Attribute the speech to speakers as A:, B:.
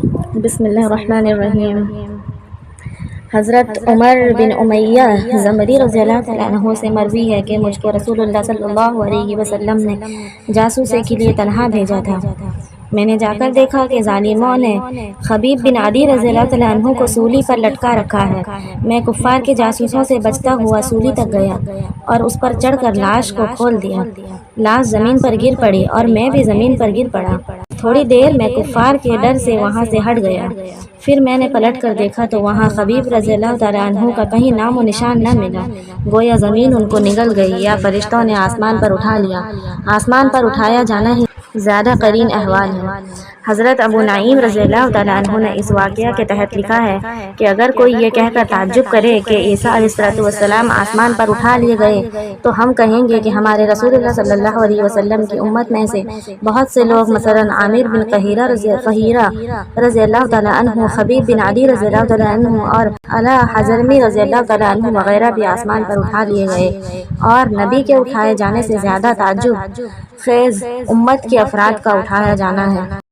A: بسم اللہ الرحمن الرحیم۔ حضرت عمر بن امیہ زمری رضی اللہ تعالیٰ عنہ سے مروی ہے کہ مجھ کو رسول اللہ صلی اللہ علیہ وسلم نے جاسوسی کے لیے تنہا بھیجا تھا۔ میں نے جا کر دیکھا کہ ظالموں نے خبیب بن عدی رضی اللہ تعالیٰ عنہ کو سولی پر لٹکا رکھا ہے۔ میں کفار کے جاسوسوں سے بچتا ہوا سولی تک گیا اور اس پر چڑھ کر لاش کو کھول دیا۔ لاش زمین پر گر پڑی اور میں بھی زمین پر گر پڑا۔ تھوڑی دیر میں کفار کے ڈر سے وہاں سے ہٹ گیا۔ پھر میں نے پلٹ کر دیکھا تو وہاں خبیب رضی اللہ تعالیٰ عنہ کا کہیں نام و نشان نہ ملا، گویا زمین ان کو نگل گئی یا فرشتوں نے آسمان پر اٹھا لیا۔ آسمان پر اٹھایا جانا ہی زیادہ قرین احوال ہے۔ حضرت ابو نعیم رضی اللہ تعالیٰ عنہ نے اس واقعہ کے تحت لکھا ہے کہ اگر کوئی یہ کہہ کر تعجب کرے کہ عیسیٰ علیہ السلام آسمان پر اٹھا لیے گئے تو ہم کہیں گے کہ ہمارے رسول اللہ صلی اللہ علیہ وسلم کی امت میں سے بہت سے لوگ مثلاً عامر بن قہیرہ رضی اللہ تعالیٰ عنہ، خبیب بن عدی رضی اللہ تعالیٰ عنہ اور علا حضرمی رضی اللہ تعالیٰ عنہ وغیرہ بھی آسمان پر اٹھا لیے گئے، اور نبی کے اٹھائے جانے سے زیادہ تعجب خیز امت کے افراد کا اٹھایا جانا ہے۔